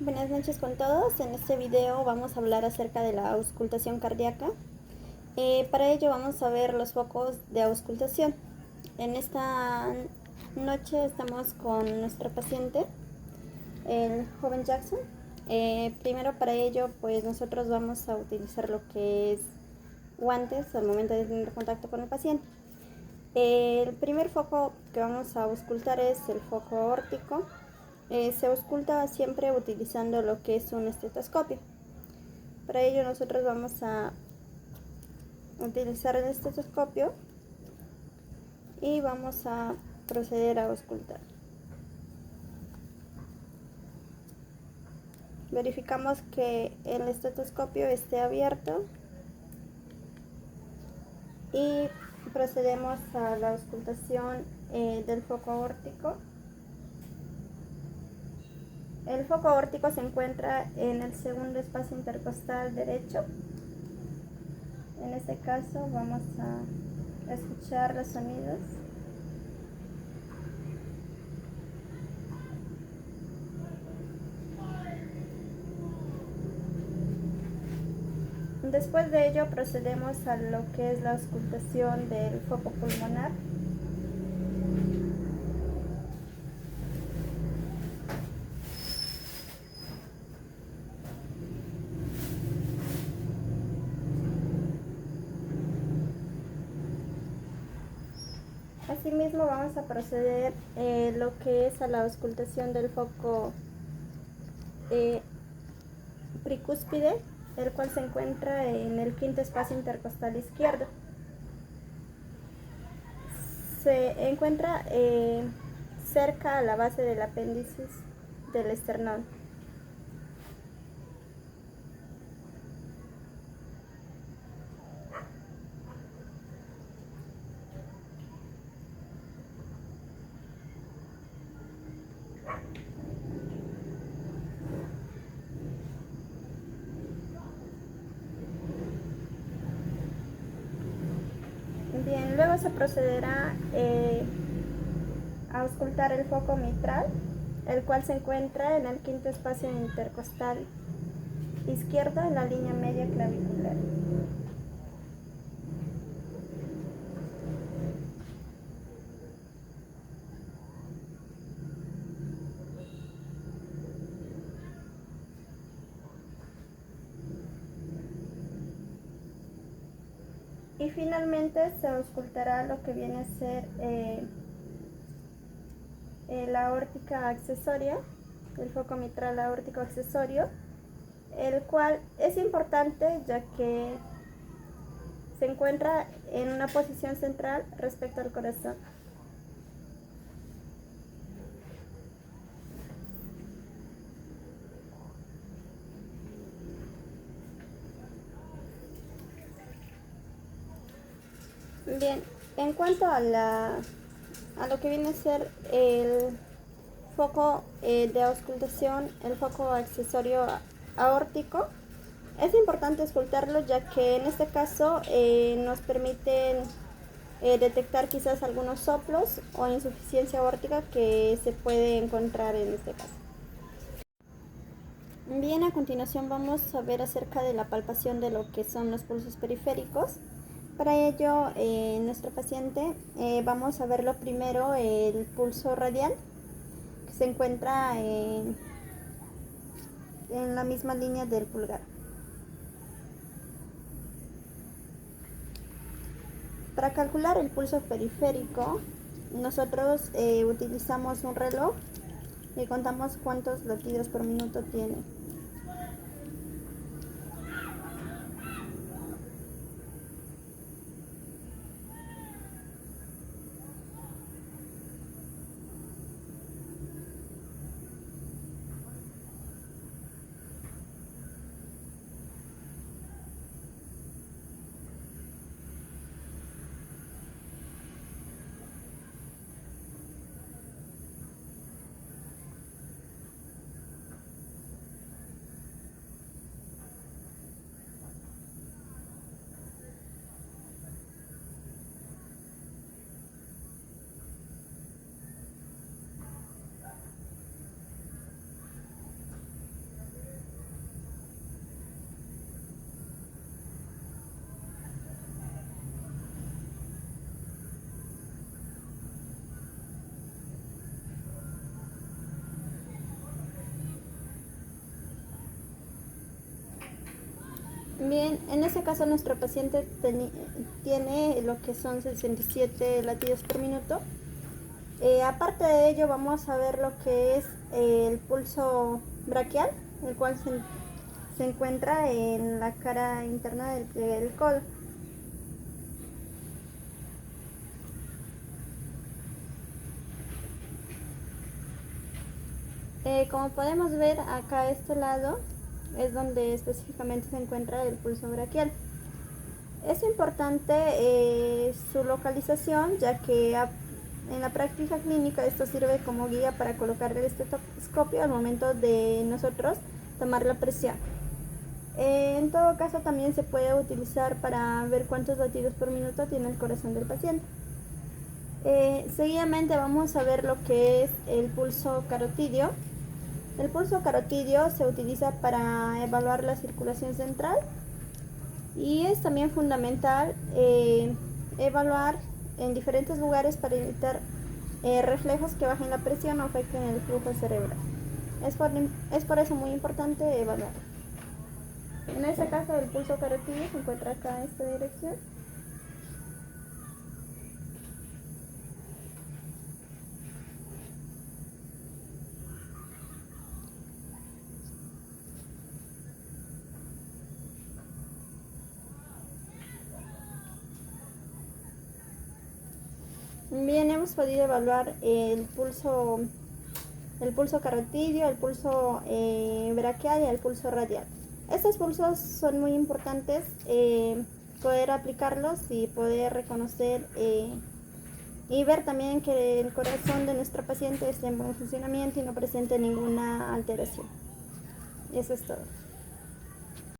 Buenas noches con todos. En este video vamos a hablar acerca de la auscultación cardíaca. Para ello vamos a ver los focos de auscultación. En esta noche estamos con nuestro paciente, el joven Jackson. Primero para ello pues nosotros vamos a utilizar lo que es guantes al momento de tener contacto con el paciente. El primer foco que vamos a auscultar es el foco aórtico. Se ausculta siempre utilizando lo que es un estetoscopio. Para ello nosotros vamos a utilizar el estetoscopio y vamos a proceder a auscultar. Verificamos que el estetoscopio esté abierto y procedemos a la auscultación del foco aórtico. El foco aórtico se encuentra en el segundo espacio intercostal derecho. En este caso vamos a escuchar los sonidos. Después de ello procedemos a lo que es la auscultación del foco pulmonar. Asimismo vamos a proceder lo que es a la auscultación del foco pricúspide, el cual se encuentra en el quinto espacio intercostal izquierdo. Se encuentra cerca a la base del apéndice del esternón. Bien, luego se procederá a auscultar el foco mitral, el cual se encuentra en el quinto espacio intercostal izquierdo en la línea media clavicular. Y finalmente se auscultará lo que viene a ser la aórtica accesoria, el foco mitral aórtico accesorio, el cual es importante ya que se encuentra en una posición central respecto al corazón. Bien, en cuanto a lo que viene a ser el foco de auscultación, el foco accesorio aórtico, es importante auscultarlo ya que en este caso nos permiten detectar quizás algunos soplos o insuficiencia aórtica que se puede encontrar en este caso. Bien, a continuación vamos a ver acerca de la palpación de lo que son los pulsos periféricos. Para ello, nuestro paciente vamos a verlo primero el pulso radial, que se encuentra en la misma línea del pulgar. Para calcular el pulso periférico, nosotros utilizamos un reloj y contamos cuántos latidos por minuto tiene. Bien, en este caso nuestro paciente tiene lo que son 67 latidos por minuto. Aparte de ello vamos a ver lo que es el pulso braquial, el cual se encuentra en la cara interna del codo. Como podemos ver acá a este lado es donde específicamente se encuentra el pulso braquial. Es importante su localización, ya que en la práctica clínica esto sirve como guía para colocar el estetoscopio al momento de nosotros tomar la presión. En todo caso también se puede utilizar para ver cuántos latidos por minuto tiene el corazón del paciente. Seguidamente vamos a ver lo que es el pulso carotidio. El pulso carotidio se utiliza para evaluar la circulación central y es también fundamental evaluar en diferentes lugares para evitar reflejos que bajen la presión o afecten el flujo cerebral. Es por eso muy importante evaluar. En este caso el pulso carotidio se encuentra acá en esta dirección. Bien, hemos podido evaluar el pulso carotidio, el pulso braquial y el pulso radial. Estos pulsos son muy importantes poder aplicarlos y poder reconocer y ver también que el corazón de nuestro paciente esté en buen funcionamiento y no presente ninguna alteración. Eso es todo.